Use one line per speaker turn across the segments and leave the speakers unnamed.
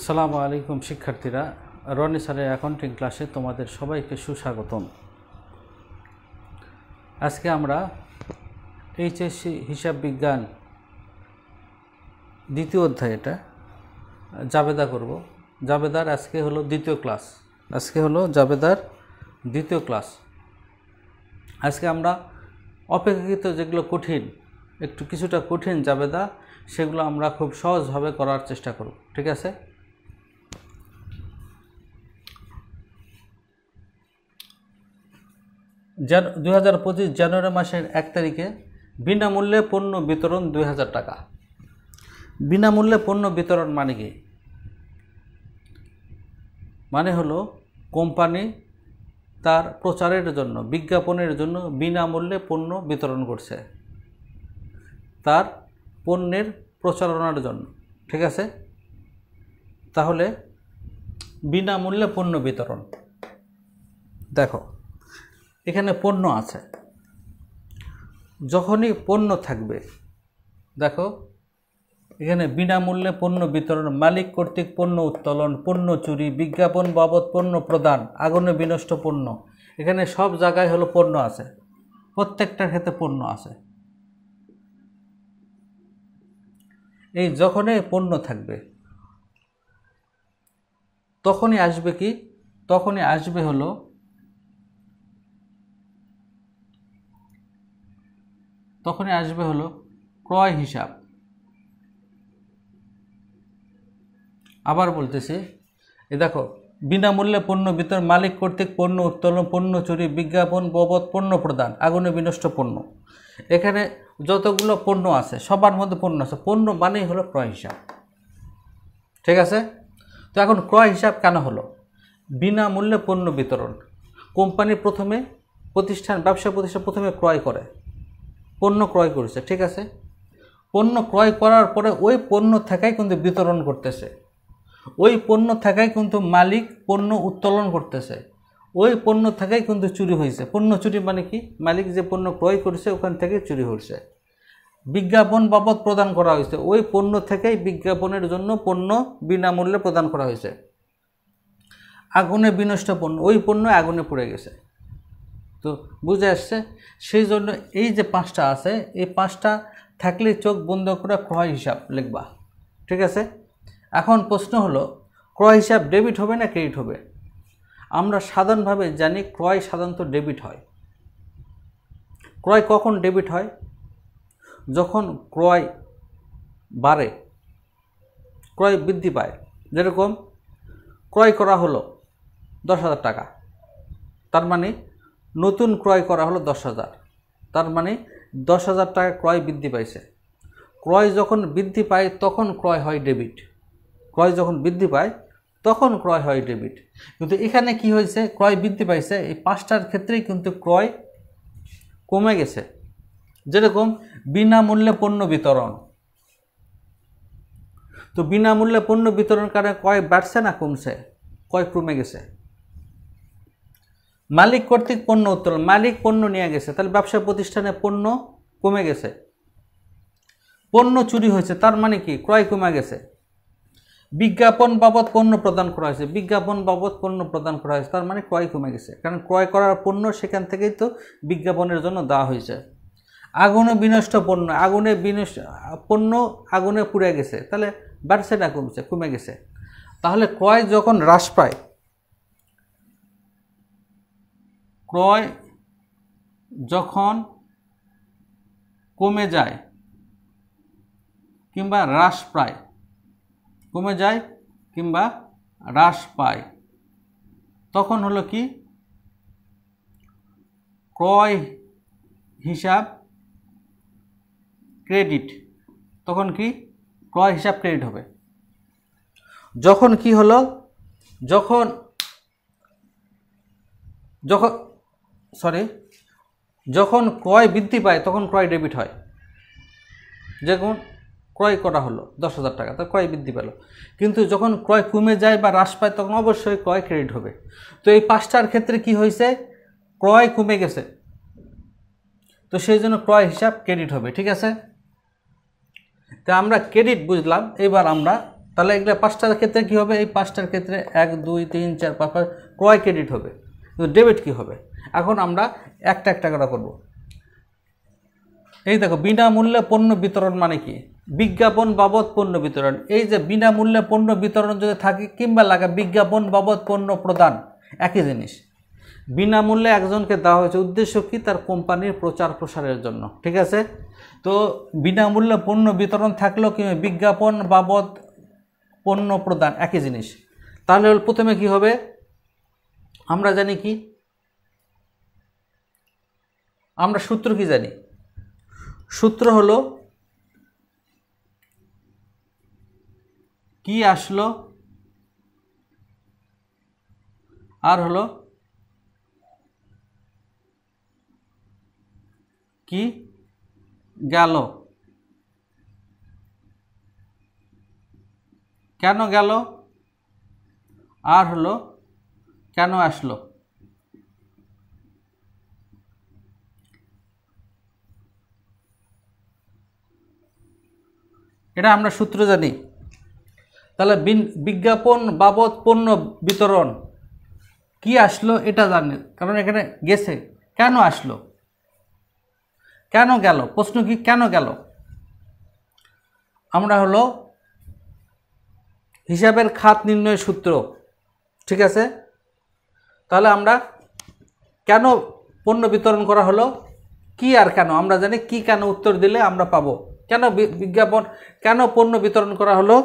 আসসালামু আলাইকুম শিক্ষার্থীরা, রনি স্যারের অ্যাকাউন্টিং ক্লাসে তোমাদের সবাইকে সুস্বাগতম। আজকে আমরা এইচএসসি হিসাব বিজ্ঞান দ্বিতীয় অধ্যায়, এটা জাবেদা করব। জাবেদার আজকে হলো দ্বিতীয় ক্লাস। জাবেদার দ্বিতীয় ক্লাস। আজকে আমরা অপেক্ষাকৃত যেগুলো কঠিন, কিছুটা কঠিন জাবেদা, সেগুলো আমরা খুব সহজভাবে করার চেষ্টা করব। ঠিক আছে? 2025 জানুয়ারি মাসের 1 তারিখে বিনামূল্যে পণ্য বিতরণ 2000 টাকা। বিনামূল্যে পণ্য বিতরণ মানে কি? মানে হলো কোম্পানি তার প্রচারের জন্য, বিজ্ঞাপনের জন্য বিনামূল্যে পণ্য বিতরণ করছে, তার পণ্যের প্রচারণার জন্য। ঠিক আছে? তাহলে বিনামূল্যে পণ্য বিতরণ, দেখো এখানে পণ্য আছে। যখনই পণ্য থাকবে, দেখো এখানে বিনামূল্যে পণ্য বিতরণ, মালিক কর্তৃক পণ্য উত্তোলন, পণ্য চুরি, বিজ্ঞাপন বাবদ পণ্য প্রদান, আগুনে বিনষ্ট পণ্য, এখানে সব জায়গায় হলো পণ্য আছে, প্রত্যেকটার ক্ষেত্রে পণ্য আছে। এই যখনই পণ্য থাকবে তখনই আসবে কি? তখনই আসবে হলো ক্রয় হিসাব। আবার বলতেছি, দেখো বিনামূল্যে পণ্য বিতরণ, মালিক কর্তৃক পণ্য উত্তোলন, পণ্য চুরি, বিজ্ঞাপন বাবদ পণ্য প্রদান, আগুনে বিনষ্ট পণ্য, এখানে যতগুলো পণ্য আছে সবার মধ্যে পণ্য আছে। পণ্য মানেই হলো ক্রয় হিসাব। ঠিক আছে? তো এখন ক্রয় হিসাব কেন হলো? বিনামূল্যে পণ্য বিতরণ, কোম্পানি প্রথমে ব্যবসা প্রতিষ্ঠান প্রথমে ক্রয় করে, পণ্য ক্রয় করেছে। ঠিক আছে? পণ্য ক্রয় করার পরে ওই পণ্য থেকেই কিন্তু বিতরণ করতেছে, ওই পণ্য থেকেই কিন্তু মালিক পণ্য উত্তোলন করতেছে, ওই পণ্য থেকেই কিন্তু চুরি হয়েছে। পণ্য চুরি মানে কি? মালিক যে পণ্য ক্রয় করেছে ওখান থেকে চুরি হয়েছে। বিজ্ঞাপন বাবদ প্রদান করা হয়েছে, ওই পণ্য থেকেই বিজ্ঞাপনের জন্য পণ্য বিনামূল্যে প্রদান করা হয়েছে। আগুনে বিনষ্ট পণ্য, ওই পণ্য আগুনে পুড়ে গেছে। তো বুঝে আসছে? সেই জন্য এই যে 5টা আছে, এই 5টা থাকলে চোখ বন্ধ করে ক্রয় হিসাব লিখবা। ঠিক আছে? এখন প্রশ্ন হলো, ক্রয় হিসাব ডেবিট হবে না ক্রেডিট হবে? আমরা সাধারণভাবে জানি ক্রয় সাধারণত ডেবিট হয়। ক্রয় কখন ডেবিট হয়? যখন ক্রয় বাড়ে, ক্রয় বৃদ্ধি পায়। যেরকম ক্রয় করা হলো 10,000 টাকা, তার মানে নতুন ক্রয় করা হলো 10,000, তার মানে 10,000 টাকা ক্রয় বৃদ্ধি পাইছে। ক্রয় যখন বৃদ্ধি পায় তখন ক্রয় হয় ডেবিট। ক্রয় যখন বৃদ্ধি পায় তখন ক্রয় হয় ডেবিট। কিন্তু এখানে কি হয়েছে? ক্রয় বৃদ্ধি পাইছে, এই 5টার ক্ষেত্রেই কিন্তু ক্রয় কমে গেছে। যেরকম বিনামূল্যে পণ্য বিতরণ, তো বিনামূল্যে পণ্য বিতরণ কারণে ক্রয় বাড়ছে না কমছে? ক্রয় কমে গেছে। মালিক কর্তৃক পণ্য উত্তোলন, মালিক পণ্য নিয়ে গেছে, তাহলে ব্যবসা প্রতিষ্ঠানে পণ্য কমে গেছে। পণ্য চুরি হয়েছে, তার মানে কি? ক্রয় কমে গেছে। বিজ্ঞাপন বাবদ পণ্য প্রদান করা হয়েছে, বিজ্ঞাপন বাবদ পণ্য প্রদান করা হয়েছে, তার মানে ক্রয় কমে গেছে, কারণ ক্রয় করার পণ্য সেখান থেকেই তো বিজ্ঞাপনের জন্য দেওয়া হয়েছে। আগুনে বিনষ্ট পণ্য, পণ্য আগুনে পুড়ে গেছে, তাহলে বাড়ছে না কমছে? কমে গেছে। তাহলে ক্রয় যখন হ্রাস পায়, ক্রয় যখন কমে যায় কিংবা হ্রাস পায়, কমে যায় কিংবা হ্রাস পায়, তখন হলো কি? ক্রয় হিসাব ক্রেডিট। তখন কি? ক্রয় হিসাব ক্রেডিট হবে। যখন কি হলো? যখন ক্রয় বৃদ্ধি পায় তখন ক্রয় ডেবিট হয়। যেমন ক্রয় করা হলো 10,000 টাকা, তো ক্রয় বৃদ্ধি পেল। কিন্তু যখন ক্রয় কমে যায় বা হ্রাস পায় তখন অবশ্যই ক্রয় ক্রেডিট হবে। তো এই 5টার ক্ষেত্রে কি হয়েছে? ক্রয় কমে গেছে, তো সেই জন্য ক্রয় হিসাব ক্রেডিট হবে। ঠিক আছে? তো আমরা ক্রেডিট বুঝলাম, এবার আমরা তাহলে এগুলো 5টার ক্ষেত্রে কী হবে? এই 5টার ক্ষেত্রে 1 2 3 4 5 ক্রয় ক্রেডিট হবে, কিন্তু ডেবিট কী হবে? এখন আমরা একটা একটা করে করব। এই দেখো, বিনামূল্যে পণ্য বিতরণ মানে কি? বিজ্ঞাপন বাবদ পণ্য বিতরণ। এই যে বিনামূল্যে পণ্য বিতরণ যদি থাকে কিংবা লাগে বিজ্ঞাপন বাবদ পণ্য প্রদান, একই জিনিস। বিনামূল্যে একজনকে দেওয়া হয়েছে, উদ্দেশ্য কি? তার কোম্পানির প্রচার প্রসারের জন্য, ঠিক আছে? তো বিনামূল্যে পণ্য বিতরণ থাকলেও কি বিজ্ঞাপন বাবদ পণ্য প্রদান, একই জিনিস। তাহলে প্রথমে কি হবে? আমরা জানি কি, আমরা সূত্র কি জানি? সূত্র হলো কি আসলো আর হলো কি গেল। কেন গেল আর হলো কেন আসলো। এটা আমরা সূত্র জানি। তাহলে বিজ্ঞাপন বাবদ পণ্য বিতরণ কি আসলো এটা জানি, কারণ এখানে গেছে। কেন আসলো, কেন গেল, প্রশ্ন কি কেন গেল? আমরা হলো হিসাবের খাত নির্ণয়ের সূত্র, ঠিক আছে? তাহলে আমরা কেন পণ্য বিতরণ করা হলো, কি আর কেন আমরা জানি। কি কেন উত্তর দিলে আমরা পাবো কেন বিজ্ঞাপন, কেন পণ্য বিতরণ করা হলো।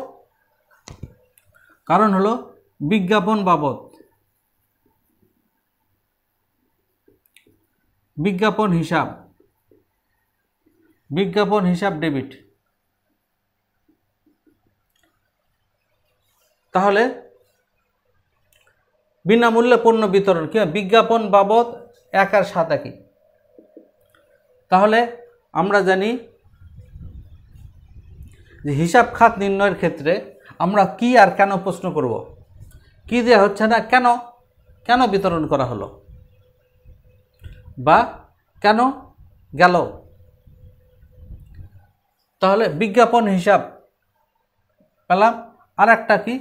কারণ হলো বিজ্ঞাপন বাবদ, বিজ্ঞাপন হিসাব ডেবিট। তাহলে বিনামূল্যে পণ্য বিতরণ কি বিজ্ঞাপন বাবদ 1 আর 7 একই। তাহলে আমরা জানি যে হিসাব খাত নির্ণয়ের ক্ষেত্রে আমরা কি আর কেন প্রশ্ন করব। কি দেওয়া হচ্ছে না, কেন কেন বিতরণ করা হলো বা কেন গেল। তাহলে বিজ্ঞাপন হিসাব পেলাম, আর একটা কি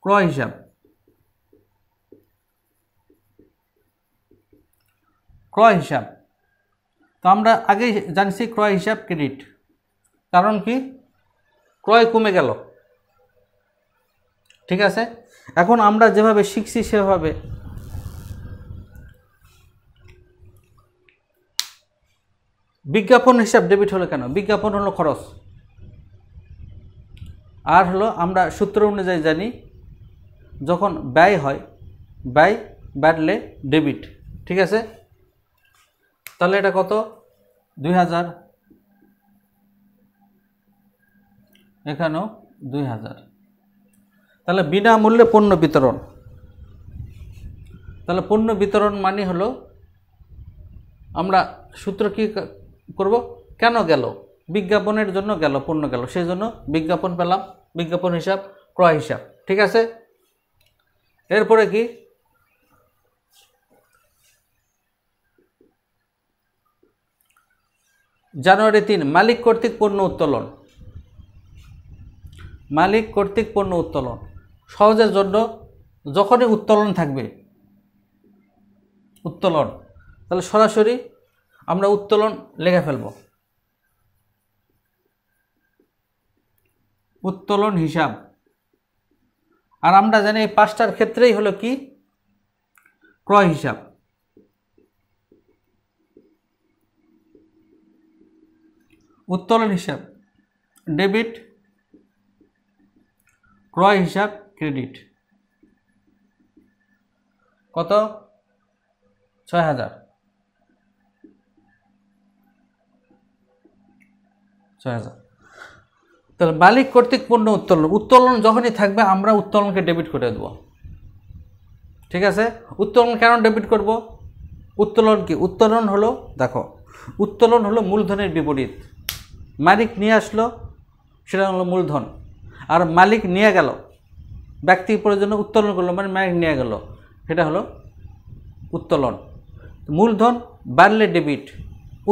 ক্রয় হিসাব। ক্রয় হিসাব তো আমরা আগেই জানছি ক্রয় হিসাব ক্রেডিট। কারণ কি ক্রয় কমে গেল, ঠিক আছে? এখন আমরা যেভাবে শিখছি সেভাবে বিজ্ঞাপন হিসাব ডেবিট হলো কেন? বিজ্ঞাপন হলো খরচ, আর হলো আমরা সূত্র অনুযায়ী জানি যখন ব্যয় হয়, ব্যয় বাড়লে ডেবিট, ঠিক আছে? তাহলে এটা কত? 2000, এখানেও 2000। তাহলে বিনামূল্যে পণ্য বিতরণ। তাহলে পণ্য বিতরণ মানে হলো আমরা সূত্র কি করব? কেন গেল, বিজ্ঞাপনের জন্য গেল, পণ্য গেল, সেই জন্য বিজ্ঞাপন পেলাম, বিজ্ঞাপন হিসাব ক্রয় হিসাব, ঠিক আছে? এরপরে কি জানুয়ারি 3 মালিক কর্তৃক পণ্য উত্তোলন। মালিক কর্তৃক পণ্য উত্তোলন সহজের জন্য যখনই উত্তোলন থাকবে, উত্তোলন, তাহলে সরাসরি আমরা উত্তোলন লিখে ফেলব। উত্তোলন হিসাব। আর আমরা জানি এই 5টার ক্ষেত্রেই হলো কি ক্রয় হিসাব। উত্তোলন হিসাব ডেবিট, ক্রয় হিসাব ক্রেডিট। কত? 6000। তাহলে মালিক কর্তৃক পণ্য উত্তোলন, উত্তোলন যখনই থাকবে আমরা উত্তোলনকে ডেবিট করে দেব, ঠিক আছে? উত্তোলন কেন ডেবিট করব? উত্তোলন কি? উত্তোলন হলো, দেখো, উত্তোলন হলো মূলধনের বিপরীত। মালিক নিয়ে আসলো সেটা হলো মূলধন, আর মালিক নিয়ে গেল, ব্যক্তি প্রয়োজনে উত্তোলন করলো মানে মালিক নিয়ে গেল, সেটা হলো উত্তোলন। মূলধন বাড়লে ডেবিট,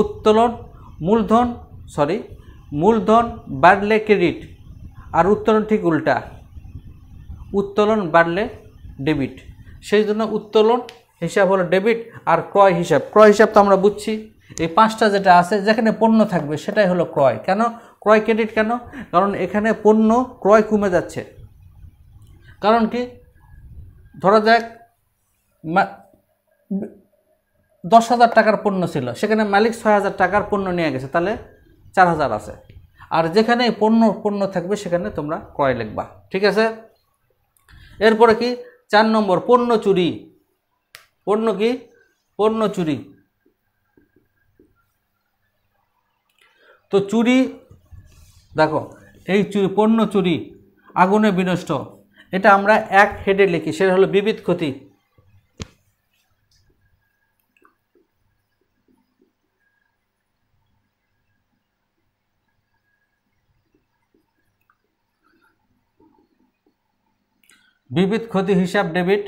উত্তোলন মূলধন বাড়লে ক্রেডিট, আর উত্তোলন ঠিক উল্টা, উত্তোলন বাড়লে ডেবিট, সেই জন্য উত্তোলন হিসাব হলো ডেবিট। আর ক্রয় হিসাব তো আমরা বুঝছি, এই 5টা যেটা আছে যেখানে পণ্য থাকবে সেটাই হলো ক্রয়। কেন ক্রয় ক্রেডিট কেন? কারণ এখানে পণ্য ক্রয় কমে যাচ্ছে। কারণ কি, ধরা যাক 10,000 টাকার পণ্য ছিল, সেখানে মালিক 6,000 টাকার পণ্য নিয়ে গেছে, তাহলে 4,000 আছে। আর যেখানে পণ্য থাকবে সেখানে তোমরা ক্রয় লিখবা, ঠিক আছে। এরপরে কি 4 নম্বর, পণ্য চুরি। পণ্য কি? পণ্য চুরি। তো চুরি, দেখো এই পণ্য চুরি, আগুনে বিনষ্ট, এটা আমরা এক হেডে লিখি, সেটা হলো বিবিধ ক্ষতি। বিবিধ ক্ষতি হিসাব ডেবিট,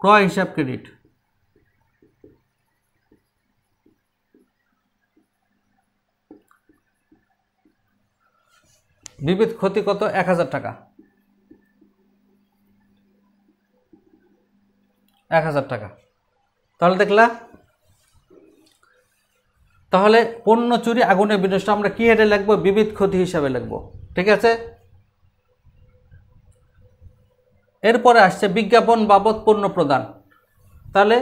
ক্রয় হিসাব ক্রেডিট। বিবিধ ক্ষতি কত? 1,000 টাকা, 1,000 টাকা। তাহলে দেখলা, তাহলে পণ্য চুরি, আগুনে বিনষ্ট আমরা কি হেডে লিখবো? বিবিধ ক্ষতি হিসাবে লিখবো, ঠিক আছে। এরপরে আসছে বিজ্ঞাপন বাবদ পণ্য প্রদান। তাহলে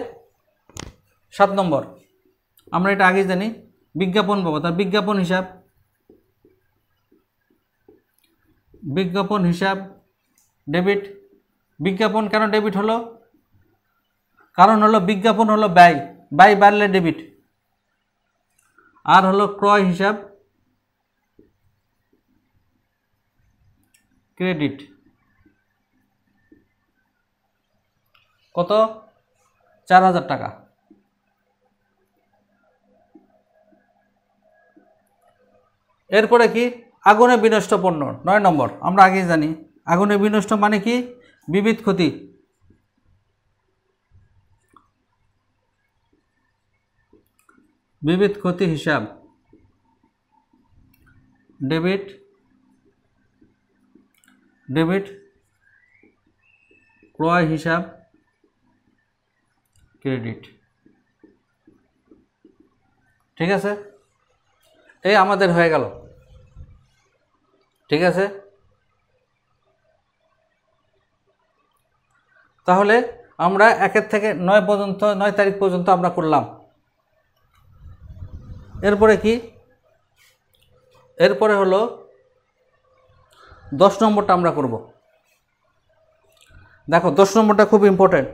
7 নম্বর, আমরা এটা আগে জানি, বিজ্ঞাপন বাবদ, আর বিজ্ঞাপন হিসাব ডেবিট। বিজ্ঞাপন কেন ডেবিট হলো? কারণ হলো বিজ্ঞাপন হলো ব্যয় বাড়লে ডেবিট। আর হলো ক্রয় হিসাব ক্রেডিট। কত? 4,000 টাকা। এরপরে কি? আগুনে বিনষ্ট পণ্য, 9 নম্বর, আমরা আগেই জানি আগুনে বিনষ্ট মানে কি? বিবিধ ক্ষতি। বিবিধ ক্ষতি হিসাব ডেবিট, ক্রয় হিসাব ক্রেডিট, ঠিক আছে। এই আমাদের হয়ে গেল, ঠিক আছে। তাহলে আমরা 1 থেকে 9 পর্যন্ত, 9 তারিখ পর্যন্ত আমরা করলাম। এরপরে কি? এরপরে হলো 10 নম্বরটা আমরা করব। দেখো 10 নম্বরটা খুব ইম্পর্টেন্ট।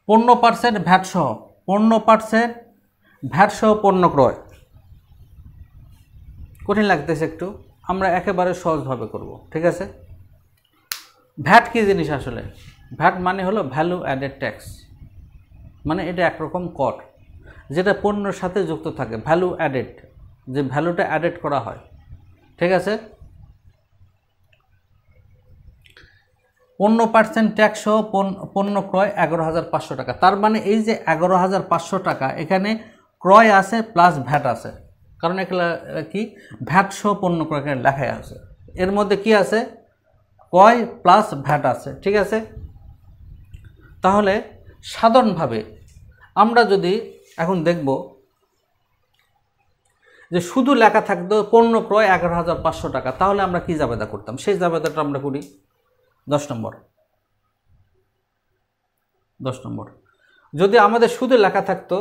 15% ভ্যাট সহ, 15% ভ্যাট সহ পণ্য ক্রয়। কঠিন লাগতেছে একটু, আমরা একেবারে সহজভাবে করব, ঠিক আছে। ভ্যাট কি জিনিস আসলে? ভ্যাট মানে হলো ভ্যালু অ্যাডেড ট্যাক্স, মানে এটা একরকম কর যেটা পণ্যের সাথে যুক্ত থাকে, ভ্যালু অ্যাডেড, যে ভ্যালুটা অ্যাডেড করা হয়, ঠিক আছে। 15% ট্যাক্স সহ পণ্য ক্রয় 11,500 টাকা। তার মানে এই যে 11,500 টাকা, এখানে ক্রয় আছে প্লাস ভ্যাট আছে, কারণ এখানে কি ভ্যাট সহ পণ্য ক্রয় এখানে লেখাই আছে। এর মধ্যে কি আছে? ক্রয় প্লাস ভ্যাট আছে, ঠিক আছে। তাহলে সাধারণভাবে আমরা যদি এখন দেখব যে শুধু লেখা থাকতো পণ্য ক্রয় 11,500 টাকা, তাহলে আমরা কি জাবেদা করতাম? সেই জাবেদাটা আমরা করি 10 নম্বর। যদি আমাদের শুধু লেখা থাকতো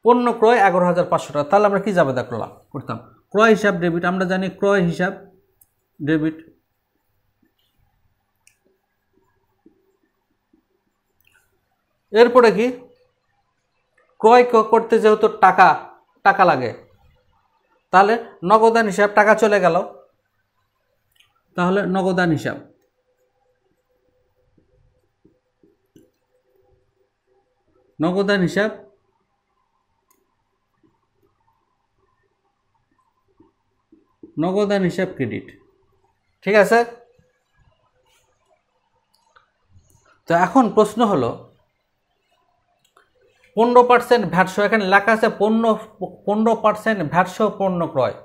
পণ্য ক্রয় 11,500 টাকা, তাহলে আমরা কি জাবেদা করতাম? ক্রয় হিসাব ডেবিট, আমরা জানি ক্রয় হিসাব ডেবিট, এরপরে কি ক্রয় করতে যেহেতু টাকা লাগে, তাহলে নগদান হিসাব, টাকা চলে গেল, তাহলে নগদান হিসাব, ক্রেডিট, ঠিক আছে। তো এখন প্রশ্ন হলো 15% ভ্যাট সহ, এখানে লেখা আছে 15% ভ্যাট সহ পণ্য ক্রয়,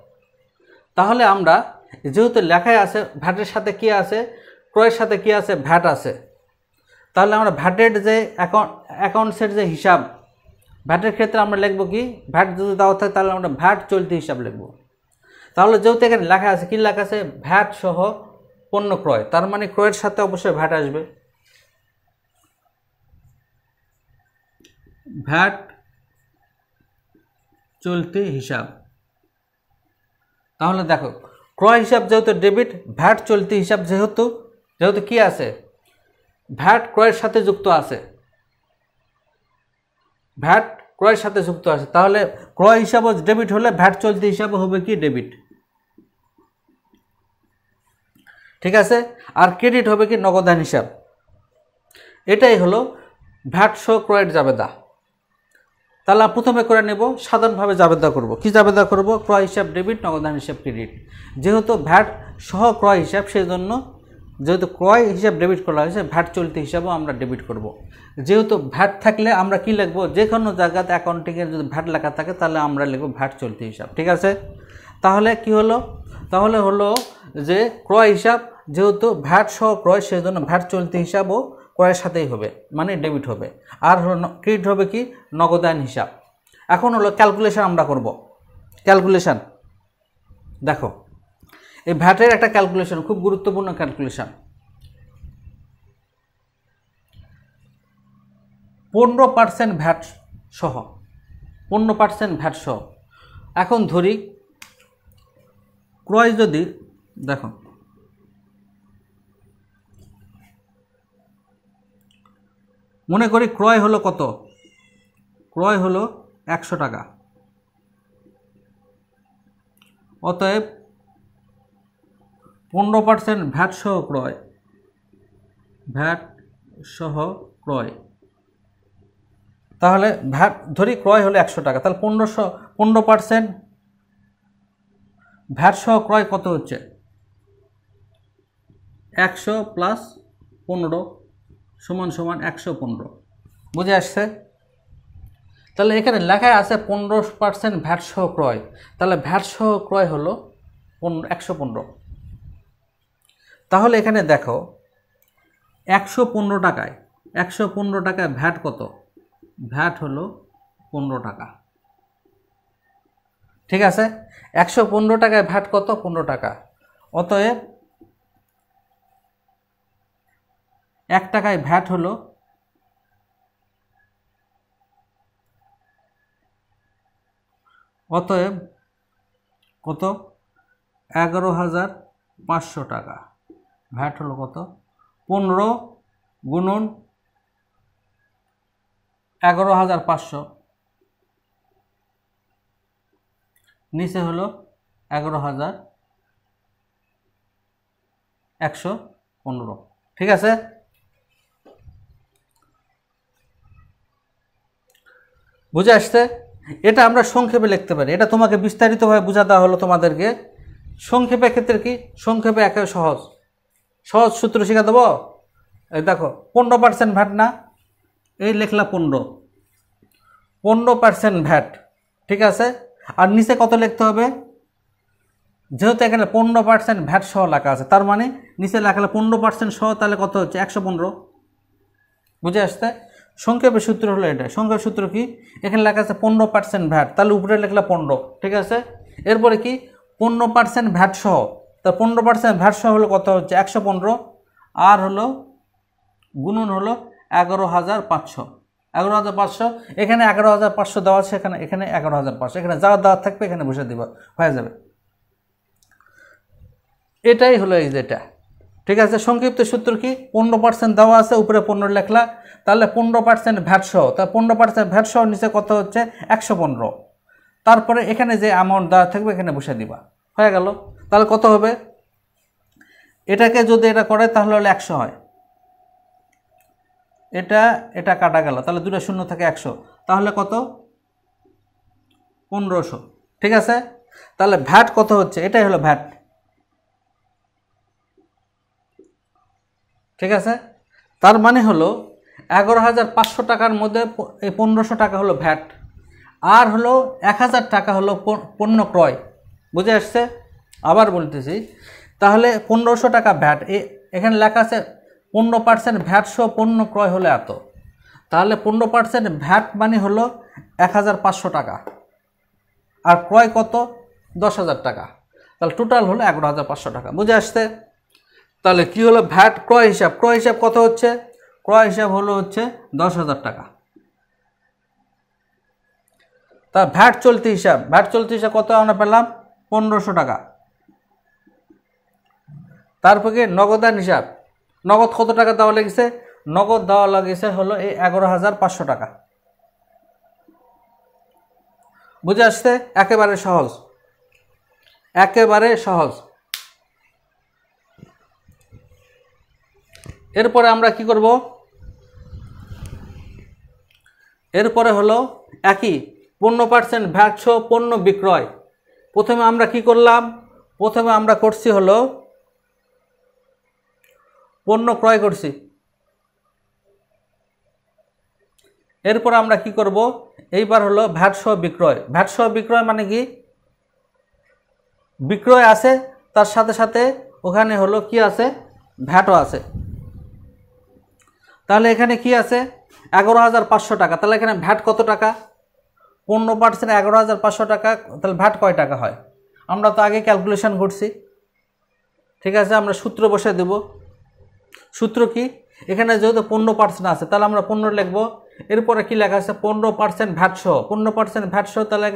তাহলে আমরা যেহেতু লেখায় আছে ভ্যাটের সাথে কি আছে, ক্রয়ের সাথে কি আছে, ভ্যাট আছে, তাহলে আমরা ভ্যাটের যে অ্যাকাউন্টসের যে হিসাব, ভ্যাটের ক্ষেত্রে আমরা লিখব কি, ভ্যাট যদি দেওয়া থাকে তাহলে আমরা ভ্যাট চলতি হিসাব লিখব। তাহলে যেহেতু এখানে লেখা আছে, কি লেখা আছে, ভ্যাট সহ পণ্য ক্রয়, তার মানে ক্রয়ের সাথে অবশ্যই ভ্যাট আসবে। ভ্যাট চলতি হিসাব। তাহলে দেখো ক্রয় হিসাব যেহেতু ডেবিট, ভ্যাট চলতি হিসাব যেহেতু কি আছে, ভ্যাট ক্রয়ের সাথে যুক্ত আছে, ভ্যাট ক্রয়ের সাথে যুক্ত আছে, তাহলে ক্রয় হিসাবও ডেবিট হলে ভ্যাট চলতি হিসাবও হবে কি, ডেবিট। ঠিক আছে, আর ক্রেডিট হবে কি, নগদান হিসাব। এটাই হলো ভ্যাট সহ ক্রয়ের জাবেদা। তাহলে প্রথমে করে নেব, সাধারণভাবে জাবেদা করব। কি জাবেদা করব, ক্রয় হিসাব ডেবিট, নগদান হিসাব ক্রেডিট। যেহেতু ভ্যাট সহ ক্রয় হিসাব, সেই জন্য যেহেতু ক্রয় হিসাব ডেবিট করা হয়েছে, ভ্যাট চলতি হিসাবও আমরা ডেবিট করব। যেহেতু ভ্যাট থাকলে আমরা কি লিখব, যে কোনো জায়গাতে অ্যাকাউন্টিংয়ের যদি ভ্যাট লেখা থাকে তাহলে আমরা লিখব ভ্যাট চলতি হিসাব। ঠিক আছে, তাহলে কি হলো, তাহলে হলো যে ক্রয় হিসাব যেহেতু ভ্যাট সহ ক্রয়, সেই জন্য ভ্যাট চলতি হিসাবও ক্রয়ের সাথেই হবে, মানে ডেবিট হবে। আর ক্রেডিট হবে কি, নগদায়ন হিসাব। এখন হলো ক্যালকুলেশন আমরা করব। ক্যালকুলেশন দেখো, এই ভ্যাটের একটা ক্যালকুলেশন, খুব গুরুত্বপূর্ণ ক্যালকুলেশন। 15% ভ্যাট সহ, 15% ভ্যাট সহ। এখন ধরি ক্রয় যদি, দেখো মনে করি ক্রয় হলো কত, ক্রয় হলো 100 টাকা। অতএব 15% ভ্যাট সহ ক্রয়, ভ্যাট সহ ক্রয়। তাহলে ভ্যাট ধরি ক্রয় হলো 100 টাকা, তাহলে 15% ভ্যাট সহ ক্রয় কত হচ্ছে, 100 প্লাস 15 সমান 115। বুঝে আসছে? তাহলে এখানে লেখায় আছে 15% ভ্যাট সহ ক্রয়, তাহলে ভ্যাট সহ ক্রয় হলো 115। তাহলে এখানে দেখো 115 টাকায়, 115 টাকায় ভ্যাট কত, ভ্যাট হলো 15 টাকা। ঠিক আছে, 115 টাকায় ভ্যাট কত, 15 টাকা। অতএব 1 টাকায় ভ্যাট হলো, অতএব কত, 11,500 টাকা। ভ্যাট হলো কত, 15 গুণন 11,500, নিচে হলো 11,115। ঠিক আছে, বুঝে আসছে? এটা আমরা সংক্ষেপে লিখতে পারি, এটা তোমাকে বিস্তারিতভাবে বোঝা দেওয়া হলো তোমাদেরকে। সংক্ষেপের ক্ষেত্রে কি, সংক্ষেপে একেবারে সহজ সহজ সূত্র শিখা দেবো। এই দেখো 15% ভ্যাট না, এই লেখলা 15% ভ্যাট। ঠিক আছে, আর নিচে কত লিখতে হবে, যেহেতু এখানে 15% ভ্যাট সহ লেখা আছে, তার মানে নিচে লেখা 15% সহ, তাহলে কত হচ্ছে, 115। বুঝে আসতে? সংক্ষেপের সূত্র হলো এটা। সংক্ষেপের সূত্র কি, এখানে লেখা আছে 15% ভ্যাট, তাহলে উপরে লেখলা 15। ঠিক আছে, এরপরে কি, 15% ভ্যাট সহ, তা 15% ভ্যাট সহ হলো কত হচ্ছে, 115। আর হলো গুণন হলো 11,500, 11,500। এখানে 11,500 দেওয়া আছে, এখানে 11,500, এখানে যা দেওয়া থাকবে এখানে বসে দিবা, হয়ে যাবে। এটাই হলো এই যেটা। ঠিক আছে, সংক্ষিপ্ত সূত্র কি, 15% দেওয়া আছে, উপরে 15 লেখলা, তাহলে 15% ভ্যাট সহ, তা 15% ভ্যাট সহ নিচে কত হচ্ছে, 115। তারপরে এখানে যে অ্যামাউন্ট দেওয়া থাকবে এখানে বসে দিবা, হয়ে গেল। তাহলে কত হবে, এটাকে যদি এটা করে তাহলে হলো 100 হয়, এটা কাটা গেল, তাহলে দুটো শূন্য থাকে 100, তাহলে কত, 1500। ঠিক আছে, তাহলে ভ্যাট কত হচ্ছে, এটাই হলো ভ্যাট। ঠিক আছে, তার মানে হলো 11,500 টাকার মধ্যে এই 1500 টাকা হলো ভ্যাট, আর হলো 1000 টাকা হলো পণ্য ক্রয়। বুঝে আসছে? আবার বলতেছি, তাহলে 1500 টাকা ভ্যাট, এখানে লেখা আছে 15% ভ্যাট সহ পণ্য ক্রয় হলে এত, তাহলে 15% ভ্যাট মানে হলো 1500 টাকা, আর ক্রয় কত 10,000 টাকা, তাহলে টোটাল হলো 11,500 টাকা। বুঝে আসছে? তাহলে কি হলো ভ্যাট ক্রয় হিসাব, ক্রয় হিসাব কত হচ্ছে, ক্রয় হিসাব হচ্ছে 10,000 টাকা। তা ভ্যাট চলতি হিসাব, ভ্যাট চলতি হিসাব কত আমরা পেলাম 1500 টাকা। তারপরে নগদান হিসাব, নগদ কত টাকা দেওয়া লেগেছে, নগদ দেওয়া লেগেছে হলো এই 11,500 টাকা। বুঝে আসছে? একেবারে সহজ, একেবারে সহজ। এরপরে আমরা কি করব, এরপরে হলো একই 15% ভ্যাট সহ পণ্য বিক্রয়। প্রথমে আমরা কি করলাম, প্রথমে আমরা করছি হলো পণ্য ক্রয় করছি, এরপর আমরা কি করব, এইবার হলো ভ্যাট সহ বিক্রয়। ভ্যাট সহ বিক্রয় মানে কি, বিক্রয় আছে তার সাথে সাথে ওখানে হলো কি আছে, ভ্যাটও আছে। তাহলে এখানে কি আছে 11,500 টাকা, তাহলে এখানে ভ্যাট কত টাকা, 15% 11,500 টাকা, তাহলে ভ্যাট কয় টাকা হয়, আমরা তো আগে ক্যালকুলেশন করছি। ঠিক আছে, আমরা সূত্র বসে দেব। সূত্র কি, এখানে যেহেতু 15% আছে তাহলে আমরা 15 লিখব, এরপরে কি লেখা আছে 15% ভ্যাট সহ, 15% ভ্যাট সহ, তাহলে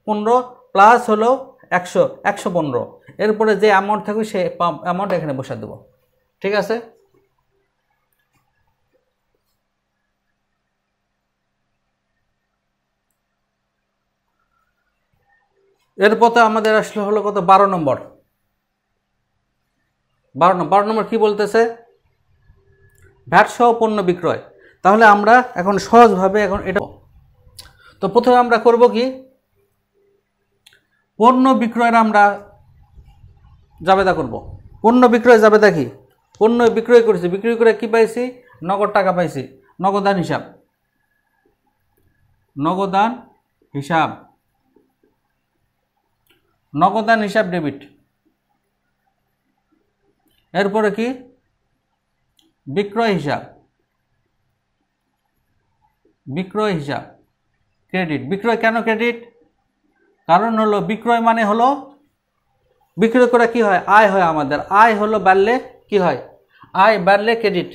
15 প্লাস হলো 100, 115, এরপরে যে অ্যামাউন্ট থাকবে সেই অ্যামাউন্ট এখানে বসে দেব। ঠিক আছে, এরপর তো আমাদের আসলে হলো কত 12 নম্বর। 12 নম্বর কি বলতেছে, ভ্যাট সহ পণ্য বিক্রয়। তাহলে আমরা এখন সহজভাবে এখন এটা, তো প্রথমে আমরা করব কি, পণ্য বিক্রয়ের আমরা জাবেদা করব। পণ্য বিক্রয় জাবেদা কি, পণ্য বিক্রয় করেছি, বিক্রি করে কি পাইছি, নগদ টাকা পাইছি, নগদান হিসাব, নগদান হিসাব, নগদান হিসাব ডেবিট। এরপরে কি বিক্রয় হিসাব, বিক্রয় হিসাব ক্রেডিট। বিক্রয় কেন ক্রেডিট, কারণ হলো বিক্রয় মানে হলো বিক্রয় করে কি হয়, আয় হয়, আমাদের আয় হলো বাড়লে কি হয়, আয় বাড়লে ক্রেডিট।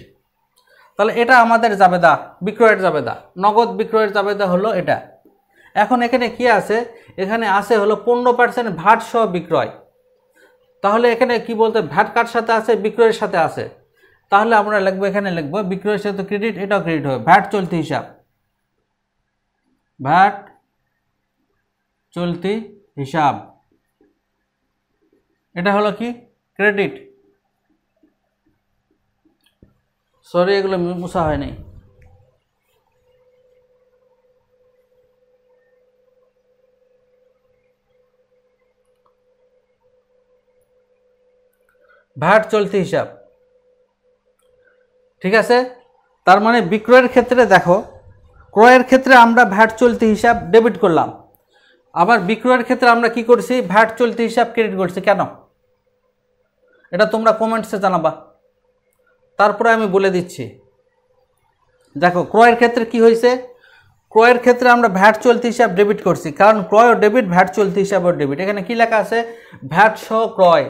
তাহলে এটা আমাদের জাবেদা, বিক্রয়ের জাবেদা, নগদ বিক্রয়ের জাবেদা হলো এটা। এখন এখানে কি আছে, এখানে আছে হলো 15% ভ্যাট সহ বিক্রয়। তাহলে এখানে কি বলতে, ভ্যাট কার সাথে আছে, বিক্রয়ের সাথে আছে, তাহলে আমরা লিখবো, এখানে লিখবো বিক্রয়ের সাথে ক্রেডিট, এটাও ক্রেডিট হবে, ভ্যাট চলতি হিসাব, ভ্যাট চলতি হিসাব, এটা হলো কি ক্রেডিট। সরি এগুলো মুছা হয়নি। ভ্যাট চলতি হিসাব, ঠিক আছে। তার মানে বিক্রয়ের ক্ষেত্রে দেখো, ক্রয়ের ক্ষেত্রে আমরা ভ্যাট চলতি হিসাব ডেবিট করলাম, আবার বিক্রয়ের ক্ষেত্রে আমরা কি করছি, ভ্যাট চলতি হিসাব ক্রেডিট করছি। কেন, এটা তোমরা কমেন্টসে জানাবা, তারপরে আমি বলে দিচ্ছি। দেখো ক্রয়ের ক্ষেত্রে কি হয়েছে, ক্রয়ের ক্ষেত্রে আমরা ভ্যাট চলতি হিসাব ডেবিট করছি, কারণ ক্রয় ও ডেবিট, ভ্যাট চলতি হিসাব ও ডেবিট। এখানে কি লেখা আছে, ভ্যাট সহ ক্রয়,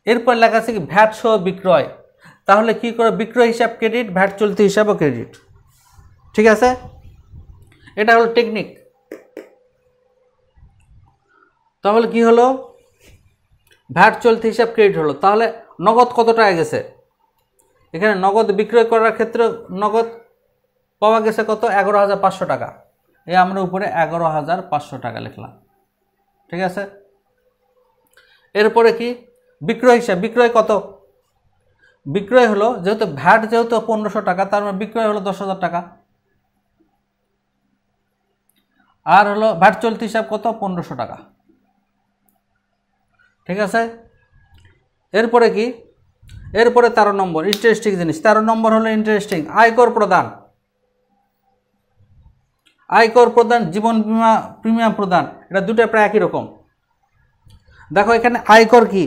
এরপর লেখা আছে কি ভ্যাট সহ বিক্রয়। তাহলে কি করে, বিক্রয় হিসাব ক্রেডিট, ভ্যাট চলতি হিসাব ও ক্রেডিট। ঠিক আছে, এটা হলো টেকনিক। তাহলে কি হলো, ভ্যাট চলতি হিসাব ক্রেডিট হলো। তাহলে নগদ কত টাকা গেছে, এখানে নগদ বিক্রয় করার ক্ষেত্রে নগদ পাওয়া গেছে কত, 11,500 টাকা। এই আমরা উপরে 11,500 টাকা লিখলাম। ঠিক আছে, এরপরে কি বিক্রয় হিসাব, বিক্রয় কত, বিক্রয় হলো যেহেতু ভ্যাট যেহেতু 1500 টাকা, তার মানে বিক্রয় হলো 10,000 টাকা, আর হলো ভ্যাট চলতি হিসাব কত, 1500 টাকা। ঠিক আছে, এরপরে কি, এরপরে 13 নম্বর ইন্টারেস্টিং জিনিস। 13 নম্বর হলো ইন্টারেস্টিং, আয়কর প্রদান। আয়কর প্রদান, জীবন বীমা প্রিমিয়াম প্রদান, এটা দুটো প্রায় একই রকম। দেখো এখানে আয়কর কি,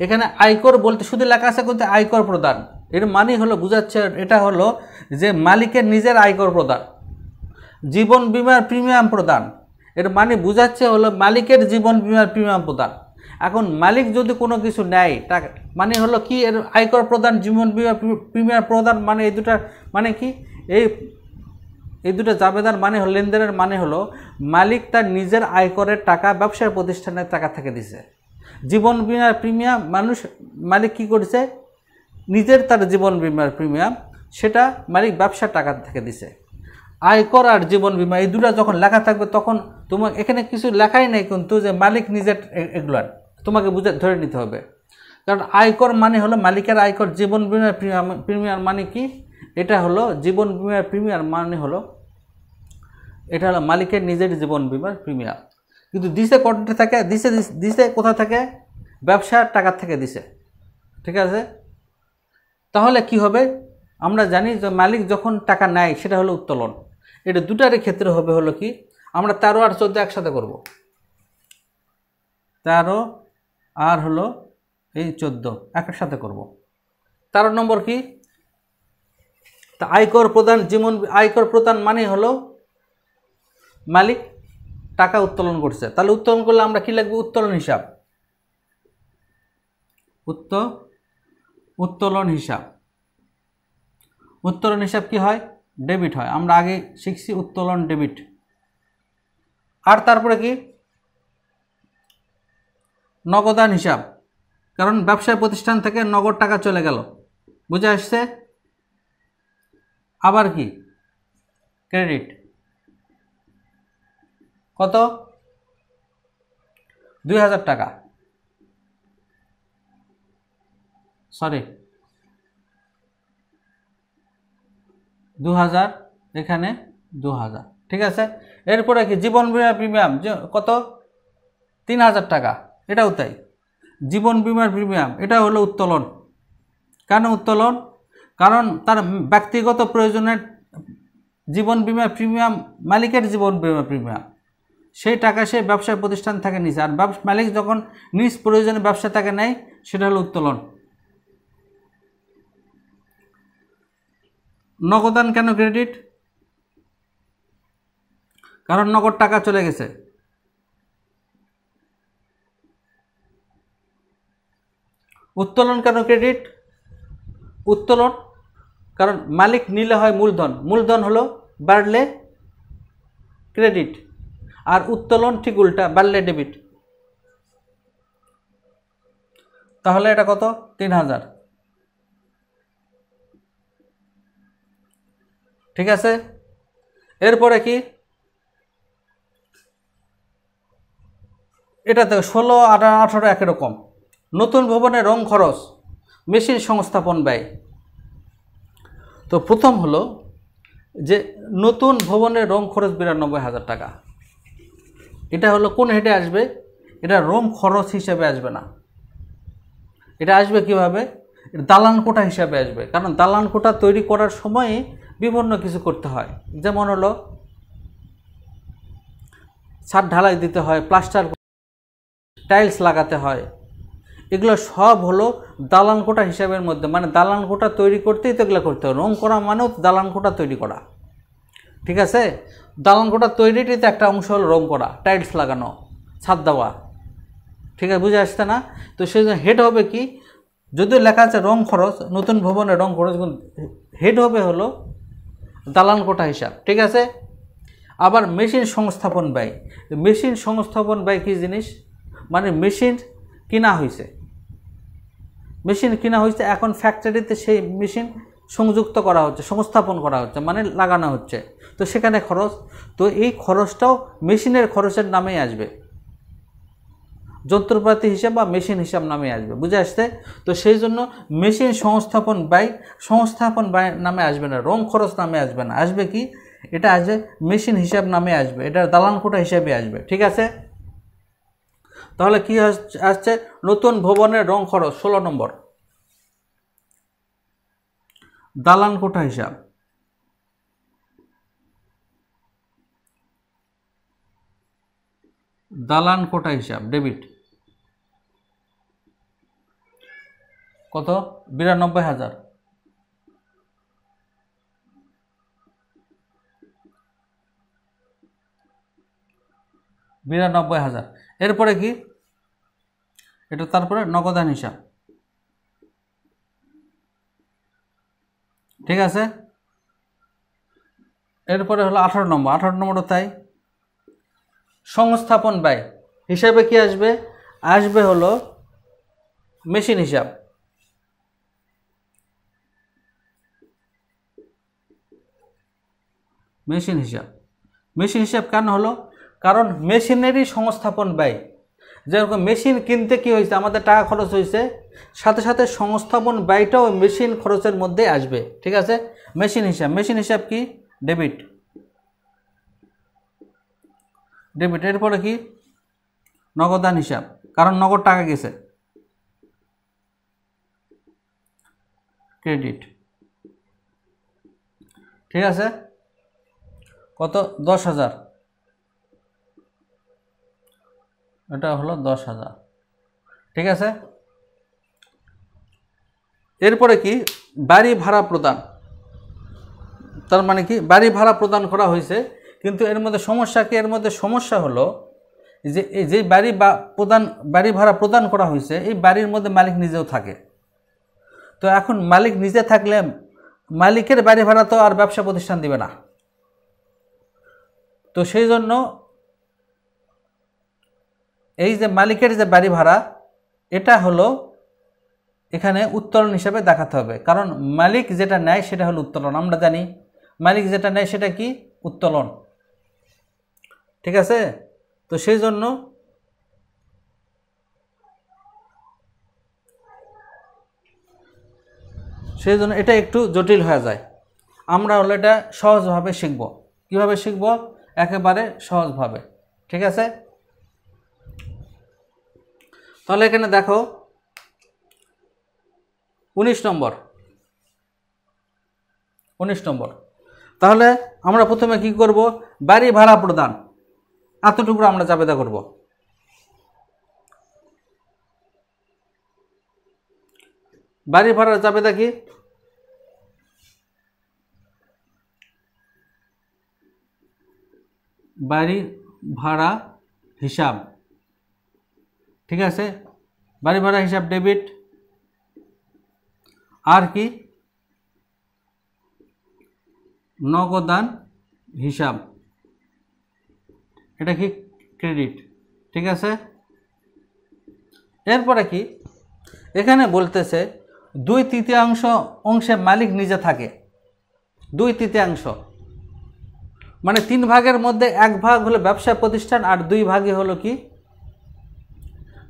এখানে আয়কর বলতে শুধু লেখা আছে কিন্তু আয়কর প্রদান, এর মানে হলো বুঝাচ্ছে এটা হলো যে মালিকের নিজের আয়কর প্রদান। জীবন বীমার প্রিমিয়াম প্রদান, এর মানে বুঝাচ্ছে হলো মালিকের জীবন বীমার প্রিমিয়াম প্রদান। এখন মালিক যদি কোনো কিছু নেয় টাকা মানে হলো কি, এর আয়কর প্রদান জীবন বীমা প্রিমিয়াম প্রদান মানে এই দুটার মানে কি, এই দুটো জাবেদার মানে হলো লেনদেনের মানে হলো মালিক তার নিজের আয়করের টাকা ব্যবসায় প্রতিষ্ঠানের টাকা থেকে দিছে। জীবন বীমার প্রিমিয়াম মালিক কি করেছে, নিজের তার জীবন বীমার প্রিমিয়াম সেটা মালিক ব্যবসার টাকা থেকে দিছে। আয়কর আর জীবন বীমা এই দুটো যখন লেখা থাকবে তখন তোমার এখানে কিছু লেখাই নেই কিন্তু যে মালিক নিজের এগুলার, তোমাকে ধরে নিতে হবে। কারণ আয়কর মানে হলো মালিকের আয়কর, জীবন বীমার প্রিমিয়াম মানে কি, এটা হলো জীবন বীমার প্রিমিয়াম মানে হলো এটা হলো মালিকের নিজের জীবন বীমার প্রিমিয়াম। কিন্তু দিছে কোথা থেকে দিছে কোথা থেকে, ব্যবসার টাকা থেকে দিছে। ঠিক আছে, তাহলে কি হবে, আমরা জানি যে মালিক যখন টাকা নেয় সেটা হলো উত্তোলন। এটা দুটারই ক্ষেত্রে হবে হলো কি, আমরা 13 আর 14 একসাথে করব। 13 আর হলো এই 14 একসাথে করব। 13 নম্বর কি, তা আয়কর প্রদান আয়কর প্রদান মানে হলো মালিক টাকা উত্তোলন করছে। তাহলে উত্তোলন করলে আমরা কি লিখব, উত্তোলন হিসাব। উত্তোলন হিসাব, উত্তোলন হিসাব কি হয়, ডেবিট হয়। আমরা আগে শিখছি উত্তোলন ডেবিট। আর তারপরে কি, নগদান হিসাব, কারণ ব্যবসায় প্রতিষ্ঠান থেকে নগদ টাকা চলে গেল, বুঝে আসছে। আবার কি, ক্রেডিট, কত, 2000 টাকা, সরি 2000, এখানে 2000। ঠিক আছে, এরপরে কি, জীবন বীমা প্রিমিয়াম কত, 3000 টাকা, এটাও তাই। জীবন বীমার প্রিমিয়াম এটা হলো উত্তোলন। কেন উত্তোলন, কারণ তার ব্যক্তিগত প্রয়োজনের জীবন বীমা প্রিমিয়াম, মালিকের জীবন বীমা প্রিমিয়াম সেই টাকা সে ব্যবসায় প্রতিষ্ঠান থেকে নিছে, আর মালিক যখন নিজ প্রয়োজনে ব্যবসা থেকে নেয় সেটা হলো উত্তোলন। নগদান কেন ক্রেডিট, কারণ নগদ টাকা চলে গেছে। উত্তোলন কেন ক্রেডিট, উত্তোলন কারণ মালিক নিলে হয় মূলধন, মূলধন হলো বাড়লে ক্রেডিট, আর উত্তোলন ঠিক উল্টা, বাড়লে ডেবিট। তাহলে এটা কত, 3000। ঠিক আছে, এরপরে কি, এটাতে 16, 18 একই রকম। নতুন ভবনের রং খরচ, মেশিন সংস্থাপন ব্যয়। তো প্রথম হলো যে নতুন ভবনের রং খরচ 92,000 টাকা। এটা হলো কোন হেডে আসবে, এটা রং খরচ হিসেবে আসবে না, এটা আসবে কিভাবে, দালান কোটা হিসাবে আসবে। কারণ দালান কোটা তৈরি করার সময় বিভিন্ন কিছু করতে হয়, যেমন হলো ছাদ ঢালাই দিতে হয়, প্লাস্টার, টাইলস লাগাতে হয়, এগুলো সব হলো দালান কোটা হিসাবের মধ্যে। মানে দালান কোটা তৈরি করতেই তো এগুলো করতে হয়, রং করা মানেও দালান কোটা তৈরি করা। ঠিক আছে, দালান কোটা তৈরিটিতে একটা অংশ হলো রং করা, টাইলস লাগানো, ছাদ দেওয়া। ঠিক আছে, বুঝে আসছে না। তো সেই জন্য হেড হবে কি, যদিও লেখা আছে রং খরচ, নতুন ভবনের রং খরচ, হেড হবে হলো দালান কোটা হিসাব। ঠিক আছে, আবার মেশিন সংস্থাপন ব্যয়। মেশিন সংস্থাপন ব্যয় কী জিনিস, মানে মেশিন কিনা হয়েছে, এখন ফ্যাক্টরিতে সেই মেশিন সংযুক্ত করা হচ্ছে, সংস্থাপন করা হচ্ছে, মানে লাগানো হচ্ছে, তো সেখানে খরচ। তো এই খরচটাও মেশিনের খরচের নামেই আসবে, যন্ত্রপাতি হিসাব বা মেশিন হিসাব নামে আসবে, বুঝে আসছে। তো সেই জন্য মেশিন সংস্থাপন ব্যয় নামে আসবে না, রং খরচ নামে আসবে না, আসবে কি, এটা আসবে মেশিন হিসাব নামে আসবে, এটা দালান কোটা হিসাবে আসবে। ঠিক আছে, তাহলে কি আসছে, নতুন ভবনের রং খরচ 16 নম্বর, দালান কোটা হিসাব। দালান কোটা হিসাব ডেবিট। কত 92,000, এরপরে কি এটা তারপরে নগদান হিসাব, ঠিক আছে। এরপরে হলো 18 নম্বর, 18 নম্বরও তাই। সংস্থাপন ব্যয় হিসাবে কি আসবে, আসবে হলো মেশিন হিসাব। মেশিন হিসাব, মেশিন হিসাব কেন হলো, কারণ মেশিনেরই সংস্থাপন ব্যয়, যেরকম মেশিন কিনতে কি হয়েছে আমাদের টাকা খরচ হয়েছে, সাথে সাথে সংস্থাপন ব্যয়টাও মেশিন খরচের মধ্যে আসবে, ঠিক আছে। মেশিন হিসাব, মেশিন হিসাব কি ডেবিট, ডেবিট। এরপরে কি নগদান হিসাব, কারণ নগদ টাকা গেছে, ক্রেডিট, ঠিক আছে। কত 10,000, এটা হলো 10,000, ঠিক আছে। এরপরে কি বাড়ি ভাড়া প্রদান, তার মানে কি বাড়ি ভাড়া প্রদান করা হয়েছে, কিন্তু এর মধ্যে সমস্যা কি, এর মধ্যে সমস্যা হলো যে এই যে বাড়ি ভাড়া প্রদান করা হয়েছে এই বাড়ির মধ্যে মালিক নিজেও থাকে। তো এখন মালিক নিজে থাকলে মালিকের বাড়ি ভাড়া তো আর ব্যবসা প্রতিষ্ঠান দিবে না, তো সেই জন্য এই যে মালিকের যে বাড়ি ভাড়া এটা হলো এখানে উত্তোলন হিসাবে দেখাতে হবে, কারণ মালিক যেটা নেয় সেটা হলো উত্তোলন। আমরা জানি মালিক যেটা নেয় সেটা কি উত্তোলন, ঠিক আছে। তো সেই জন্য এটা একটু জটিল হয়ে যায়। আমরা হলো এটা সহজভাবে শিখব। কিভাবে শিখব, একেবারে সহজভাবে, ঠিক আছে। তাহলে এখানে দেখো 19 নম্বর, 19 নম্বর। তাহলে আমরা প্রথমে কি করব, বাড়ি ভাড়া প্রদান, এতটুকু আমরা জাবেদা করব। বাড়ি ভাড়ার জাবেদা কি, বাড়ি ভাড়া হিসাব, ঠিক আছে। বাড়ি ভাড়া হিসাব ডেবিট, আর কি নগদান হিসাব, এটা কি ক্রেডিট, ঠিক আছে। এরপরে কি এখানে বলতেছে 2/3 অংশে মালিক নিজে থাকে, 2/3, মানে 3 ভাগের মধ্যে 1 ভাগ হলো ব্যবসা প্রতিষ্ঠান আর 2 ভাগই হলো কি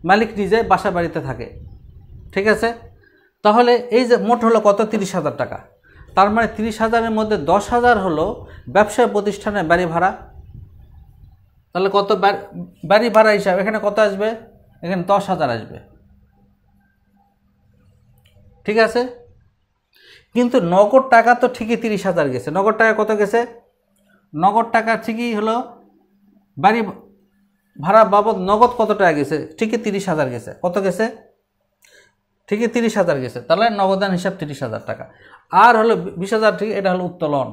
মালিক নিজে বাসা বাড়িতে থাকে, ঠিক আছে। তাহলে এই যে মোট হলো কত 30,000 টাকা, তার মানে 30,000-এর মধ্যে 10,000 হলো ব্যবসা প্রতিষ্ঠানের বাড়ি ভাড়া। তাহলে কত বাড়ি ভাড়া হিসাব এখানে কত আসবে, এখানে 10,000 আসবে, ঠিক আছে। কিন্তু নগদ টাকা তো ঠিকই 30,000 গেছে, নগদ টাকা কত গেছে, নগদ টাকা ঠিকই হলো বাড়ি ভাড়া বাবদ নগদ কত টাকা গেছে, ঠিকই 30,000 গেছে, কত গেছে ঠিকই 30,000 গেছে। তাহলে নগদান হিসাব 30,000 টাকা, আর হলো 20,000, ঠিক এটা হলো উত্তোলন,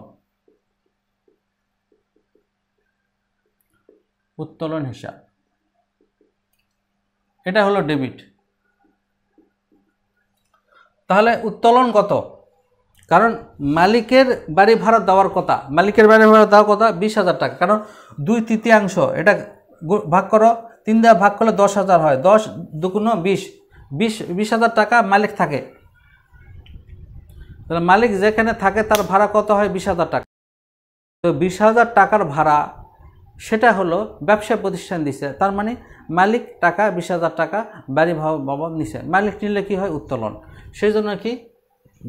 উত্তোলন হিসাব, এটা হলো ডেবিট। তাহলে উত্তোলন কত, কারণ মালিকের বাড়ি ভাড়া দেওয়ার কথা, মালিকের বাড়ি ভাড়া দেওয়ার কথা 20,000 টাকা, কারণ 2/3 এটা ভাগ করো, 3 দিয়ে ভাগ করলে 10,000 হয়, 10 দুগুণ 20, 20,000 টাকা মালিক থাকে। তাহলে মালিক যেখানে থাকে তার ভাড়া কত হয় 20,000 টাকা। তো 20,000 টাকার ভাড়া সেটা হলো ব্যবসা প্রতিষ্ঠান দিছে, তার মানে মালিক টাকা 20,000 টাকা বাড়ি বাবদ নিছে, মালিক নিলে কি হয় উত্তোলন। সেই জন্য কি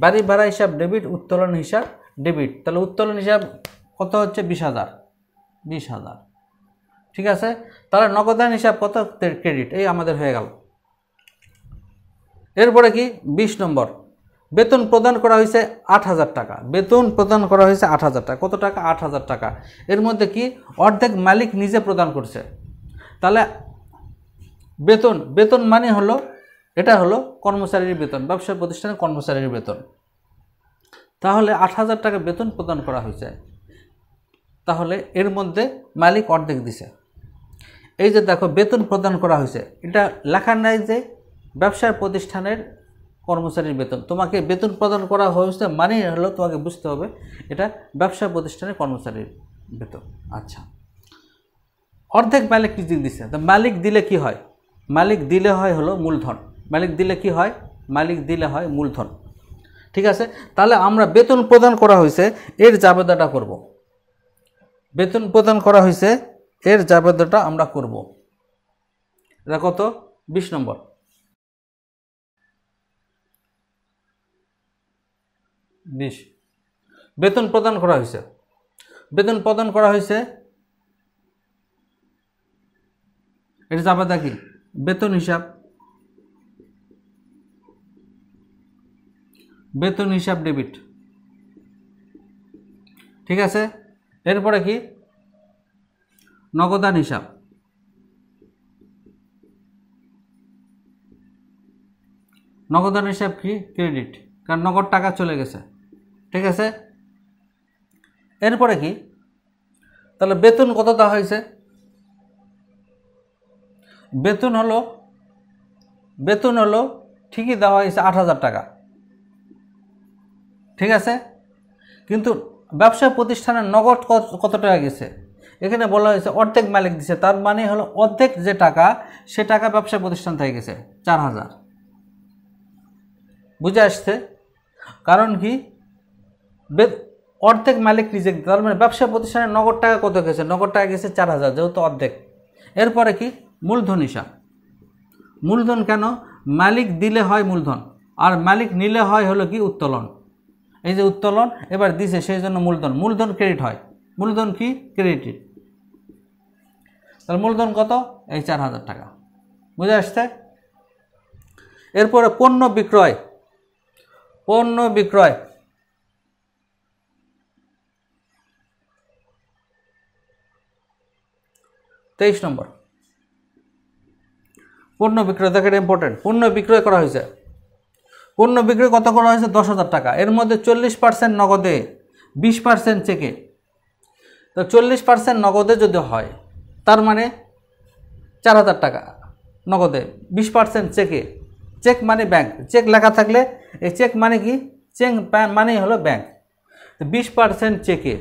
বাড়ি ভাড়া হিসাব ডেবিট, উত্তোলন হিসাব ডেবিট। তাহলে উত্তোলন হিসাব কত হচ্ছে 20,000, 20,000, ঠিক আছে। তাহলে নগদান হিসাব কত ক্রেডিট, এই আমাদের হয়ে গেল। এরপরে কি 20 নম্বর, বেতন প্রদান করা হয়েছে 8,000 টাকা, বেতন প্রদান করা হয়েছে 8,000 টাকা, কত টাকা 8,000 টাকা। এর মধ্যে কি অর্ধেক মালিক নিজে প্রদান করছে। তাহলে বেতন মানে হলো এটা হলো কর্মচারীর বেতন, ব্যবসা প্রতিষ্ঠানের কর্মচারীর বেতন। তাহলে 8,000 টাকা বেতন প্রদান করা হয়েছে, তাহলে এর মধ্যে মালিক অর্ধেক দিছে। এই যে দেখো বেতন প্রদান করা হয়েছে, এটা লেখা নাই যে ব্যবসার প্রতিষ্ঠানের কর্মচারীর বেতন। তোমাকে বেতন প্রদান করা হয়েছে মানে হলো তোমাকে বুঝতে হবে এটা ব্যবসা প্রতিষ্ঠানের কর্মচারীর বেতন। আচ্ছা, অর্ধেক মালিক কি দিছে? তো মালিক দিলে কি হয়? মালিক দিলে হয় হলো মূলধন। মালিক দিলে কি হয়? মালিক দিলে হয় মূলধন। ঠিক আছে, তাহলে আমরা বেতন প্রদান করা হয়েছে এর জাবেদাটা করব। বেতন প্রদান করা হয়েছে এর জাবেদাটা আমরা করব। এটা কত? 20 নম্বর। বেতন প্রদান করা হয়েছে, বেতন প্রদান করা হয়েছে এর জাবেদা কি? বেতন হিসাব, বেতন হিসাব ডেবিট। ঠিক আছে, এরপরে কি? নগদান হিসাব, নগদান হিসাব কি? ক্রেডিট, কারণ নগদ টাকা চলে গেছে। ঠিক আছে, এরপরে কি? তাহলে বেতন কত দেওয়া হয়েছে? বেতন হলো ঠিকই দেওয়া হয়েছে 8,000 টাকা। ঠিক আছে, কিন্তু ব্যবসা প্রতিষ্ঠানের নগদ কত টাকা গেছে? এখানে বলা হয়েছে অর্ধেক মালিক দিছে, তার মানে হলো অর্ধেক যে টাকা সে টাকা ব্যবসা প্রতিষ্ঠান থেকে গেছে 4,000। বুঝে আসছে? কারণ কি? অর্ধেক মালিক রিজেক্ট, তার মানে ব্যবসা প্রতিষ্ঠানের নগদ টাকা কত গেছে? নগদ টাকা গেছে 4,000, যেহেতু অর্ধেক। এরপরে কি? মূলধন হিসাব। মূলধন কেন? মালিক দিলে হয় মূলধন, আর মালিক নিলে হয় হলো কি? উত্তোলন। এই যে উত্তোলন এবার দিছে সেই জন্য মূলধন, মূলধন ক্রেডিট হয়। মূলধন কি? ক্রেডিট। তাহলে মূলধন কত? এই 4,000 টাকা। বুঝে আসছে? এরপরে পণ্য বিক্রয়, পণ্য বিক্রয়। তেইশ নম্বর। পণ্য বিক্রয়, দেখেন ইম্পর্টেন্ট। পণ্য বিক্রয় করা হয়েছে, পণ্য বিক্রয় কত করা হয়েছে? 10,000 টাকা। এর মধ্যে 40% নগদে, 20% চেকে। তো 40% নগদে যদি হয় তার মানে 4,000 টাকা নগদে, 20% চেকে। চেক মানে ব্যাংক, চেক লেখা থাকলে এই চেক মানে কি? চেক মানে হলো ব্যাংক। 20% চেকে,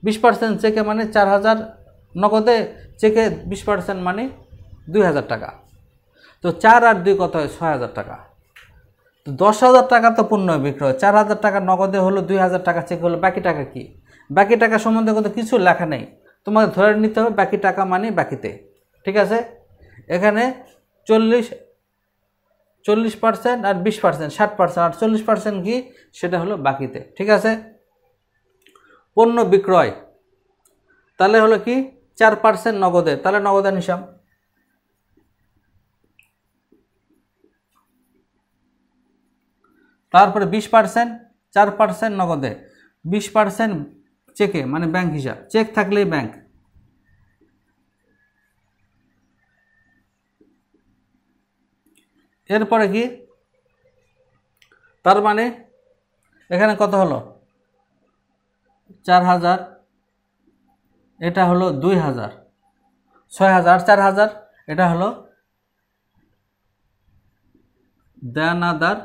20% চেকে মানে 4,000 নগদে, চেকে 20% মানে 2,000 টাকা। তো 4 আর 2 কত হয়? 6,000 টাকা। তো 10,000 টাকা তো পণ্য বিক্রয়, 4,000 টাকা নগদে হলো, 2,000 টাকা চেক হলো। বাকি টাকা কি? বাকি টাকা সম্বন্ধে কিন্তু কিছু লেখা নেই, তোমাকে ধরে নিতে হবে বাকি টাকা মানে বাকিতে। ঠিক আছে, এখানে 40% আর 20%, 60%, আর 40% কি? সেটা হলো বাকিতে। ঠিক আছে, পণ্য বিক্রয় তাহলে হলো কি? 4% নগদে, তাহলে নগদান হিসাব। তারপরে 20%, 4% নগদে, 20% চেকে মানে ব্যাংক হিসাব, চেক থাকলেই ব্যাংক। এরপরে কি? তার মানে এখানে কত হলো? 4,000, এটা হলো 2,000, 6,000, 4,000, এটা হলো দেনাদার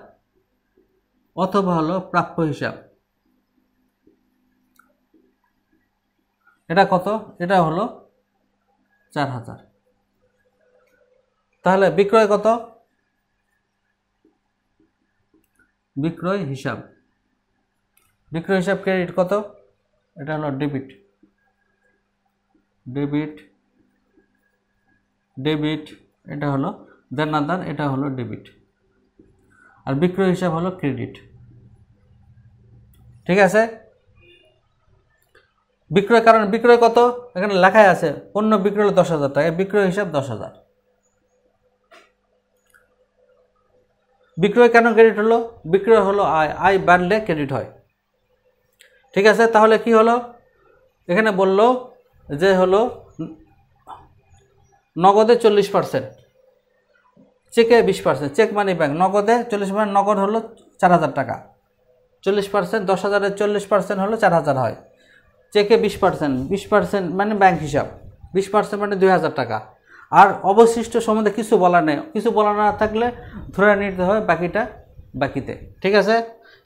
অথবা হলো প্রাপ্য হিসাব। এটা কত? এটা হলো 4,000। তাহলে বিক্রয় কত? বিক্রয় হিসাব, বিক্রয় হিসাব ক্রেডিট কত? এটা হলো ডেবিট, ডেবিট, ডেবিট। এটা হলো দেনাদার, এটা হলো ডেবিট, আর বিক্রয় হিসাব হলো ক্রেডিট। ঠিক আছে, বিক্রয়, কারণ বিক্রয় কত এখানে লেখাই আছে, পণ্য বিক্রয় হলো 10,000 টাকা, বিক্রয় হিসাব 10,000। বিক্রয় কেন ক্রেডিট হলো? বিক্রয় হলো আয়, আয় বাড়লে ক্রেডিট হয়। ঠিক আছে, তাহলে কি হলো? এখানে বলল যে হলো নগদে 40%, চেকে 20%, চেক মানি ব্যাংক, নগদে 40%, নগদ হলো 4000 টাকা, 40%, 10,000-এর 40% হলো 4000 হয়। চেকে 20%, 20% মানে ব্যাংক হিসাব, 20% মানে 2000 টাকা। আর অবশিষ্ট সম্বন্ধে কিছু বলার নেই, কিছু বলা না থাকলে ধরে নিতে হবে বাকিটা বাকিতে, ঠিক আছে।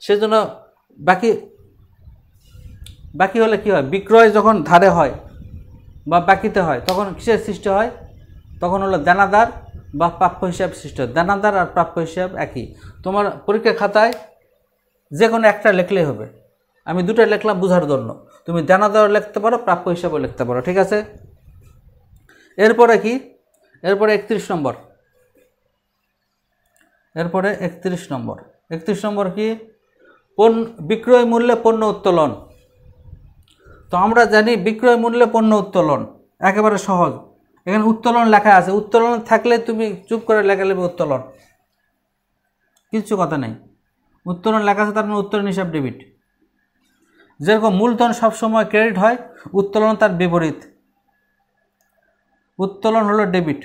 সেজন্য বাকি হলে কি হয়, বিক্রয় যখন ধারে হয় বা বাকিতে হয় তখন কিসের সৃষ্টি হয়, তখন হলো দেনাদার বা প্রাপ্য হিসাব সৃষ্টি হয়। দেনাদার আর প্রাপ্য হিসাব একই। তোমার পরীক্ষা খাতায় যে কোনো একটা লিখলেই হবে, আমি দুটো লিখলাম বোঝার জন্য, তুমি দেনাদার লিখতে পারো, প্রাপ্য হিসাবও লিখতে পারো, ঠিক আছে। এরপরে কি, এরপরে 31 নম্বর, এরপরে 31 নম্বর, 31 নম্বর কি, বিক্রয় মূল্যে পণ্য উত্তোলন। তো আমরা জানি বিক্রয় মূল্যে পণ্য উত্তোলন একেবারে সহজ, এখানে উত্তোলন লেখা আছে, উত্তোলন থাকলে তুমি চুপ করে লেখা নেবে উত্তোলন, কিছু কথা নেই। উত্তোলন লেখা আছে তার মানে উত্তোলন হিসাব ডেবিট। যেরকম মূলধন সবসময় ক্রেডিট হয়, উত্তোলন তার বিপরীত, উত্তোলন হলো ডেবিট,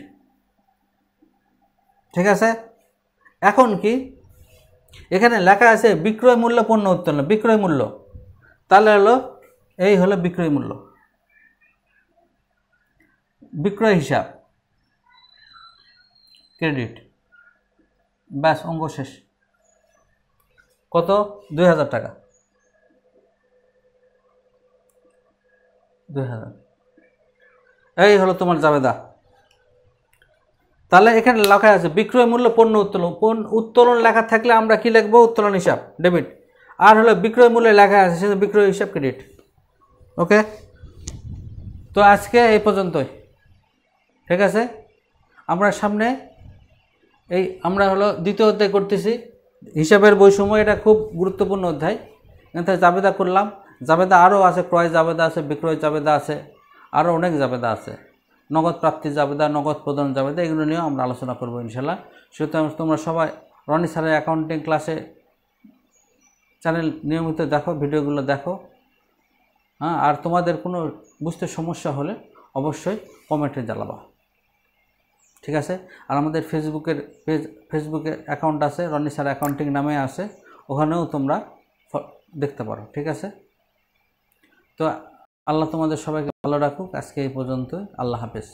ঠিক আছে। এখন কি, এখানে লেখা আছে বিক্রয় মূল্য পণ্য উত্তোলন, বিক্রয় মূল্য, তাহলে হলো এই হলো বিক্রয় মূল্য, বিক্রয় হিসাব ক্রেডিট, ব্যাস অঙ্ক শেষ। কত, 2000 টাকা, 2000, এই হলো তোমার জাবেদা। তাহলে এখানে লেখা আছে বিক্রয় মূল্য পণ্য উত্তোলন, উত্তোলন লেখা থাকলে আমরা কি লিখবো, উত্তোলন হিসাব ডেবিট, আর হলো বিক্রয় মূল্যে লেখা আছে সেটা বিক্রয় হিসাব ক্রেডিট। ওকে, তো আজকে এই পর্যন্তই, ঠিক আছে। আমরা সামনে আমরা হলো দ্বিতীয় অধ্যায় করতেছি, হিসাবের বৈষম্য, এটা খুব গুরুত্বপূর্ণ অধ্যায়। এখানে জাবেদা করলাম, জাবেদা আরও আছে, ক্রয় জাবেদা আছে, বিক্রয় জাবেদা আছে, আরও অনেক জাবেদা আছে, নগদ প্রাপ্তি জাবেদা, নগদ প্রদান জাবেদা, এগুলো নিয়েও আমরা আলোচনা করবো ইনশাল্লাহ। সুতরাং তোমরা সবাই রনি স্যারের অ্যাকাউন্টিং ক্লাসে চ্যানেল নিয়মিত দেখো, ভিডিওগুলো দেখো, হ্যাঁ। আর তোমাদের কোনো বুঝতে সমস্যা হলে অবশ্যই কমেন্টে জানাবা, ঠিক আছে। আর আমাদের ফেসবুকে অ্যাকাউন্ট আছে, রনি স্যার অ্যাকাউন্টিং নামে আছে, ওখানেও তোমরা দেখতে পারো, ঠিক আছে। তো আল্লাহ তোমাদের সবাইকে ভালো রাখুক, আজকে এই পর্যন্তই, আল্লাহ হাফেজ।